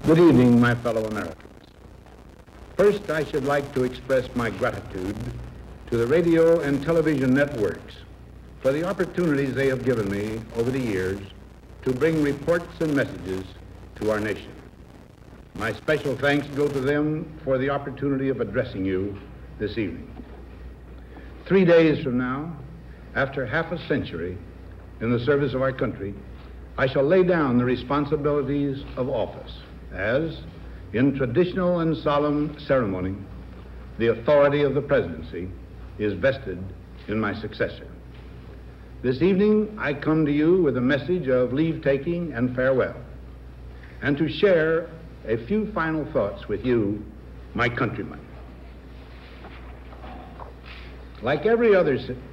Good evening, my fellow Americans. First, I should like to express my gratitude to the radio and television networks for the opportunities they have given me over the years to bring reports and messages to our nation. My special thanks go to them for the opportunity of addressing you this evening. 3 days from now, after half a century in the service of our country, I shall lay down the responsibilities of office as, in traditional and solemn ceremony, the authority of the presidency is vested in my successor. This evening, I come to you with a message of leave-taking and farewell, and to share a few final thoughts with you, my countrymen. Like every other citizen,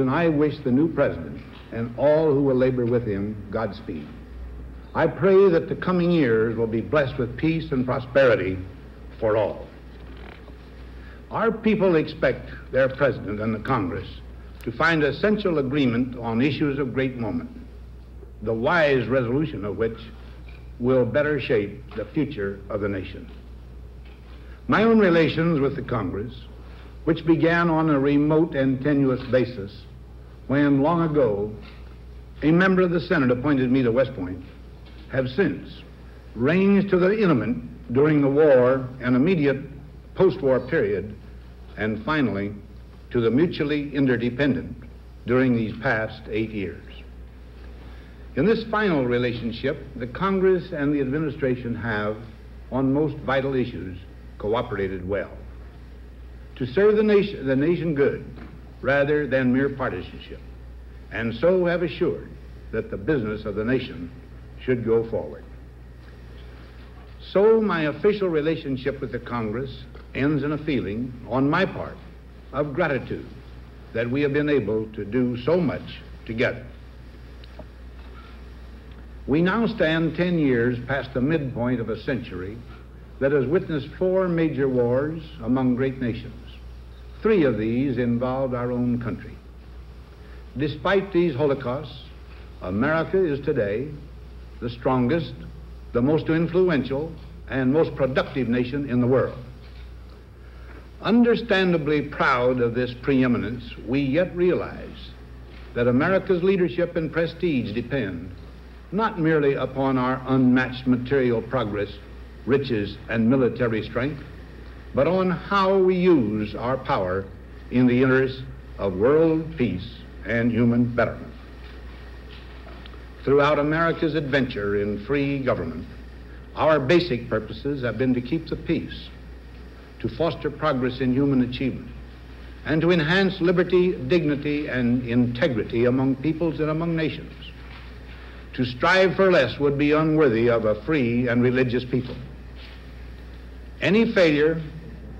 I wish the new president and all who will labor with him Godspeed. I pray that the coming years will be blessed with peace and prosperity for all. Our people expect their president and the Congress to find essential agreement on issues of great moment, the wise resolution of which will better shape the future of the nation. My own relations with the Congress, which began on a remote and tenuous basis when, long ago, a member of the Senate appointed me to West Point, have since ranged to the intimate during the war and immediate post-war period, and finally to the mutually interdependent during these past 8 years. In this final relationship, the Congress and the administration have, on most vital issues, cooperated well to serve the nation good rather than mere partisanship, and so have assured that the business of the nation should go forward. So my official relationship with the Congress ends in a feeling, on my part, of gratitude that we have been able to do so much together. We now stand 10 years past the midpoint of a century that has witnessed 4 major wars among great nations. 3 of these involved our own country. Despite these holocausts, America is today the strongest, the most influential, and most productive nation in the world. Understandably proud of this preeminence, we yet realize that America's leadership and prestige depend not merely upon our unmatched material progress, riches, and military strength, but on how we use our power in the interest of world peace and human betterment. Throughout America's adventure in free government, our basic purposes have been to keep the peace, to foster progress in human achievement, and to enhance liberty, dignity, and integrity among peoples and among nations. To strive for less would be unworthy of a free and religious people. Any failure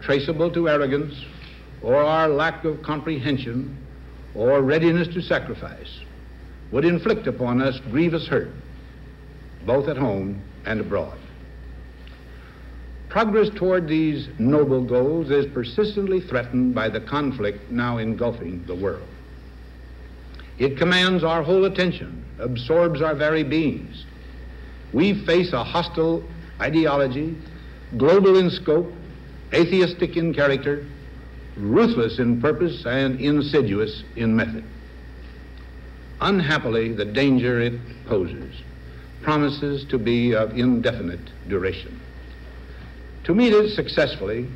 traceable to arrogance or our lack of comprehension or readiness to sacrifice would inflict upon us grievous hurt, both at home and abroad. Progress toward these noble goals is persistently threatened by the conflict now engulfing the world. It commands our whole attention, absorbs our very beings. We face a hostile ideology, global in scope, atheistic in character, ruthless in purpose, and insidious in method. Unhappily, the danger it poses promises to be of indefinite duration. To meet it successfully,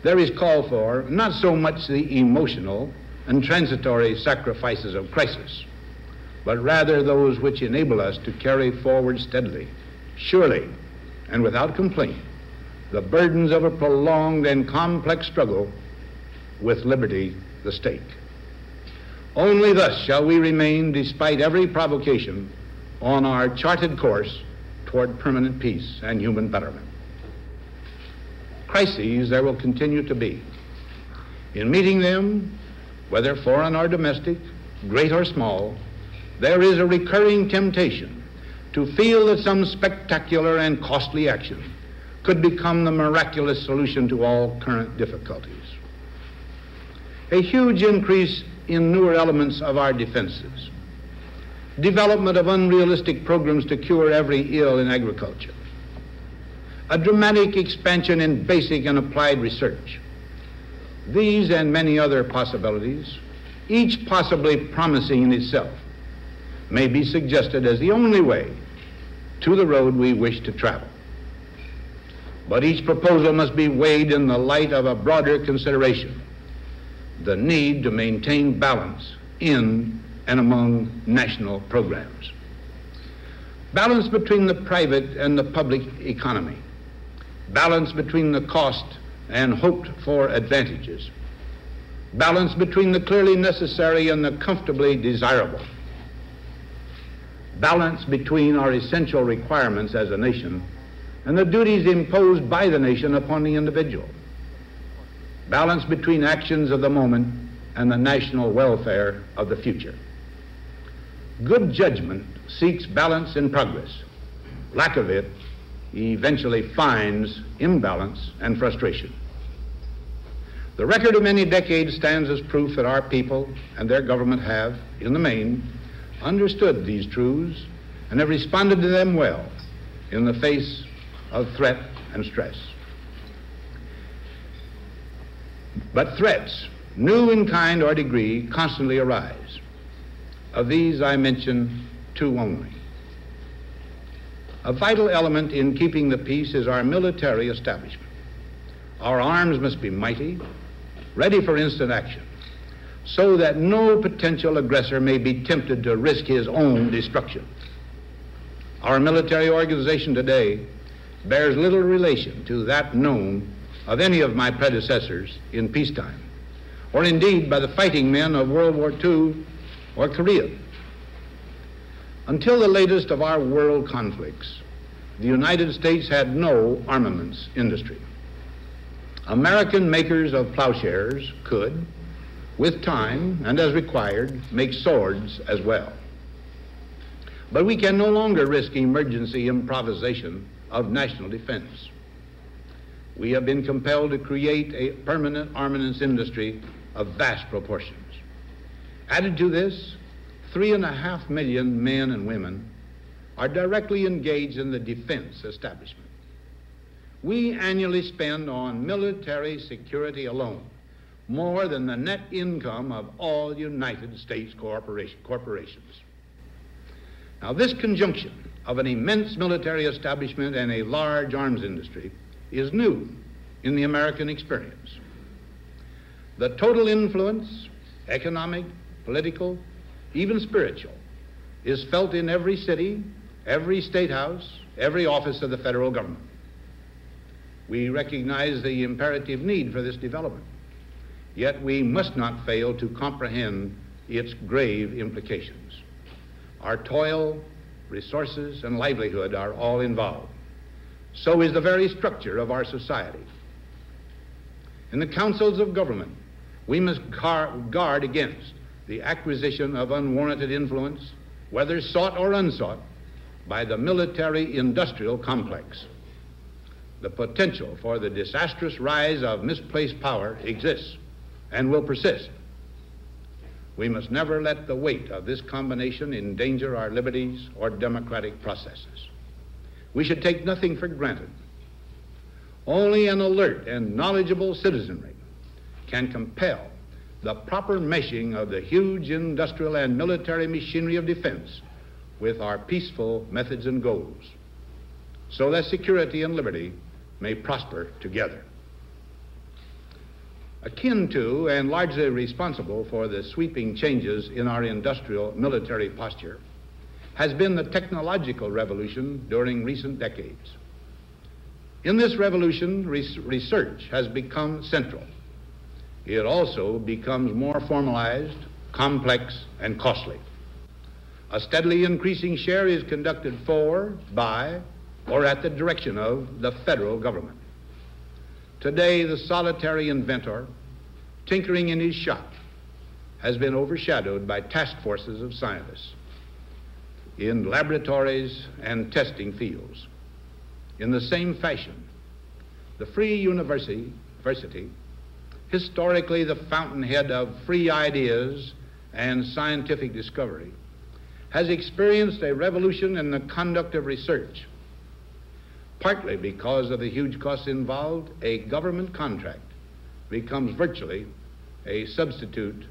there is call for not so much the emotional and transitory sacrifices of crisis, but rather those which enable us to carry forward steadily, surely, and without complaint, the burdens of a prolonged and complex struggle with liberty, the stake. Only thus shall we remain, despite every provocation, on our charted course toward permanent peace and human betterment. Crises there will continue to be. In meeting them, whether foreign or domestic, great or small, there is a recurring temptation to feel that some spectacular and costly action could become the miraculous solution to all current difficulties. A huge increase in newer elements of our defenses, development of unrealistic programs to cure every ill in agriculture, a dramatic expansion in basic and applied research. These and many other possibilities, each possibly promising in itself, may be suggested as the only way to the road we wish to travel. But each proposal must be weighed in the light of a broader consideration, the need to maintain balance in and among national programs. Balance between the private and the public economy. Balance between the cost and hoped for advantages. Balance between the clearly necessary and the comfortably desirable. Balance between our essential requirements as a nation and the duties imposed by the nation upon the individual. Balance between actions of the moment and the national welfare of the future. Good judgment seeks balance in progress. Lack of it eventually finds imbalance and frustration. The record of many decades stands as proof that our people and their government have, in the main, understood these truths and have responded to them well in the face of threat and stress. But threats, new in kind or degree, constantly arise. Of these I mention two only. A vital element in keeping the peace is our military establishment. Our arms must be mighty, ready for instant action, so that no potential aggressor may be tempted to risk his own destruction. Our military organization today bears little relation to that known of any of my predecessors in peacetime, or indeed by the fighting men of World War II or Korea. Until the latest of our world conflicts, the United States had no armaments industry. American makers of plowshares could, with time and as required, make swords as well. But we can no longer risk emergency improvisation of national defense. We have been compelled to create a permanent armaments industry of vast proportions. Added to this, 3.5 million men and women are directly engaged in the defense establishment. We annually spend on military security alone more than the net income of all United States corporations. Now, this conjunction of an immense military establishment and a large arms industry is new in the American experience. The total influence, economic, political, even spiritual, is felt in every city, every state house, every office of the federal government. We recognize the imperative need for this development, yet we must not fail to comprehend its grave implications. Our toil, resources, and livelihood are all involved. So is the very structure of our society. In the councils of government, we must guard against the acquisition of unwarranted influence, whether sought or unsought, by the military-industrial complex. The potential for the disastrous rise of misplaced power exists and will persist. We must never let the weight of this combination endanger our liberties or democratic processes. We should take nothing for granted. Only an alert and knowledgeable citizenry can compel the proper meshing of the huge industrial and military machinery of defense with our peaceful methods and goals, so that security and liberty may prosper together. Akin to and largely responsible for the sweeping changes in our industrial military posture has been the technological revolution during recent decades. In this revolution, research has become central. It also becomes more formalized, complex, and costly. A steadily increasing share is conducted for, by, or at the direction of the federal government. Today, the solitary inventor, tinkering in his shop, has been overshadowed by task forces of scientists in laboratories and testing fields. In the same fashion, the free university, historically the fountainhead of free ideas and scientific discovery, has experienced a revolution in the conduct of research. Partly because of the huge costs involved, a government contract becomes virtually a substitute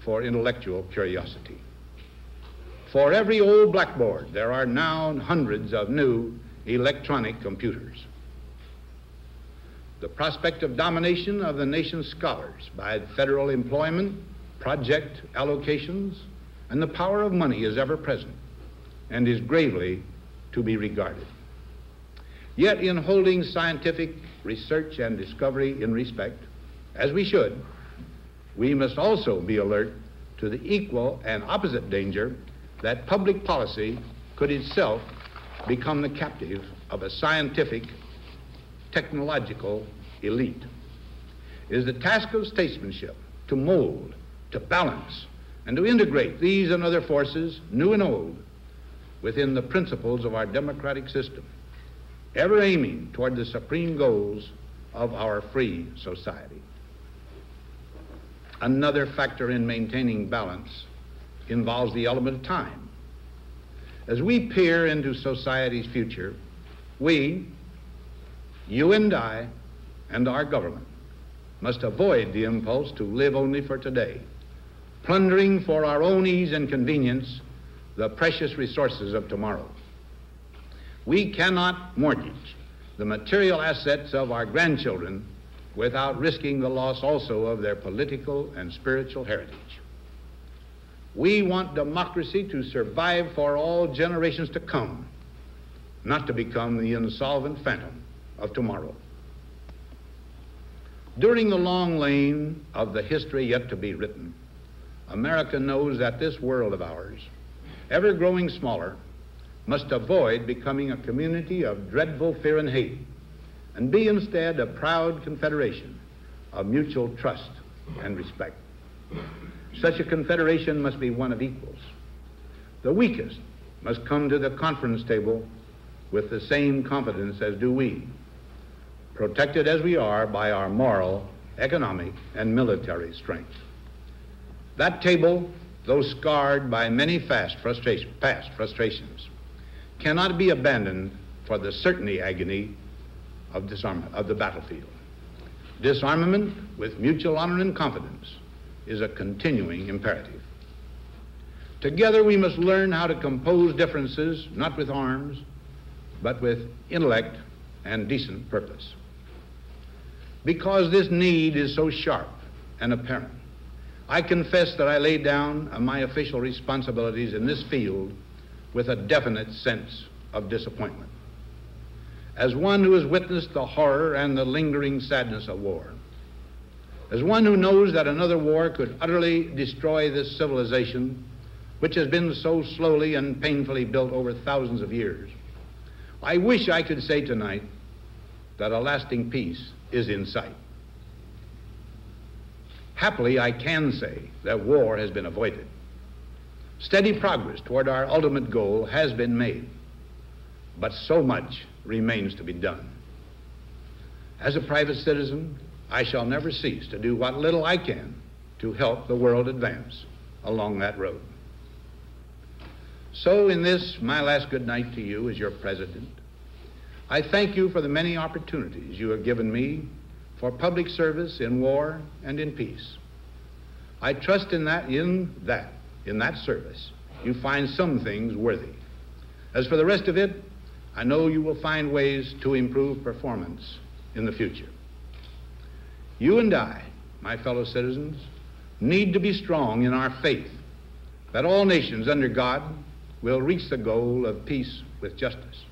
for intellectual curiosity. For every old blackboard, there are now hundreds of new electronic computers. The prospect of domination of the nation's scholars by federal employment, project allocations, and the power of money is ever present and is gravely to be regarded. Yet in holding scientific research and discovery in respect, as we should, we must also be alert to the equal and opposite danger that public policy could itself become the captive of a scientific, technological elite. It is the task of statesmanship to mold, to balance, and to integrate these and other forces, new and old, within the principles of our democratic system, ever aiming toward the supreme goals of our free society. Another factor in maintaining balance involves the element of time. As we peer into society's future, we, you and I, and our government must avoid the impulse to live only for today, plundering for our own ease and convenience the precious resources of tomorrow. We cannot mortgage the material assets of our grandchildren without risking the loss also of their political and spiritual heritage. We want democracy to survive for all generations to come, not to become the insolvent phantom of tomorrow. During the long lane of the history yet to be written, America knows that this world of ours, ever growing smaller, must avoid becoming a community of dreadful fear and hate, and be instead a proud confederation of mutual trust and respect. Such a confederation must be one of equals. The weakest must come to the conference table with the same confidence as do we, protected as we are by our moral, economic, and military strength. That table, though scarred by many past frustrations, cannot be abandoned for the certainty agony of disarmament, of the battlefield. Disarmament with mutual honor and confidence is a continuing imperative. Together we must learn how to compose differences, not with arms, but with intellect and decent purpose. Because this need is so sharp and apparent, I confess that I lay down my official responsibilities in this field with a definite sense of disappointment. As one who has witnessed the horror and the lingering sadness of war, as one who knows that another war could utterly destroy this civilization, which has been so slowly and painfully built over thousands of years, I wish I could say tonight that a lasting peace is in sight. Happily, I can say that war has been avoided. Steady progress toward our ultimate goal has been made, but so much remains to be done. As a private citizen, I shall never cease to do what little I can to help the world advance along that road. So in this, my last good night to you as your president, I thank you for the many opportunities you have given me for public service in war and in peace. I trust in that service, you find some things worthy. As for the rest of it, I know you will find ways to improve performance in the future. You and I, my fellow citizens, need to be strong in our faith that all nations under God will reach the goal of peace with justice.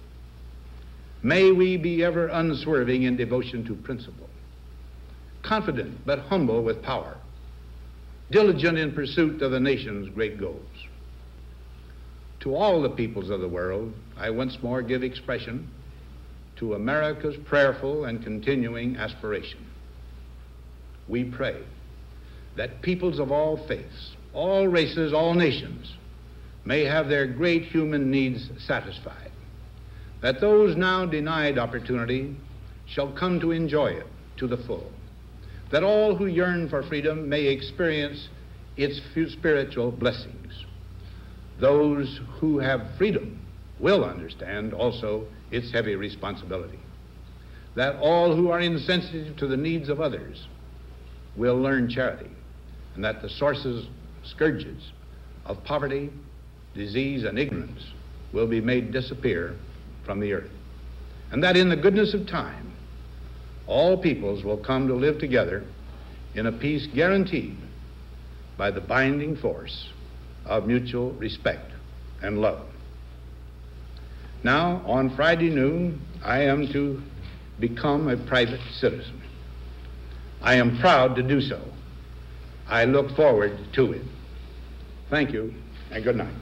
May we be ever unswerving in devotion to principle, confident but humble with power, diligent in pursuit of the nation's great goals. To all the peoples of the world, I once more give expression to America's prayerful and continuing aspiration. We pray that peoples of all faiths, all races, all nations may have their great human needs satisfied, that those now denied opportunity shall come to enjoy it to the full, that all who yearn for freedom may experience its spiritual blessings. those who have freedom will understand also its heavy responsibility. That all who are insensitive to the needs of others will learn charity, and that the scourges of poverty, disease, and ignorance will be made disappear from the earth. And that in the goodness of time, all peoples will come to live together in a peace guaranteed by the binding force of mutual respect and love. Now, on Friday noon, I am to become a private citizen. I am proud to do so. I look forward to it. Thank you, and good night.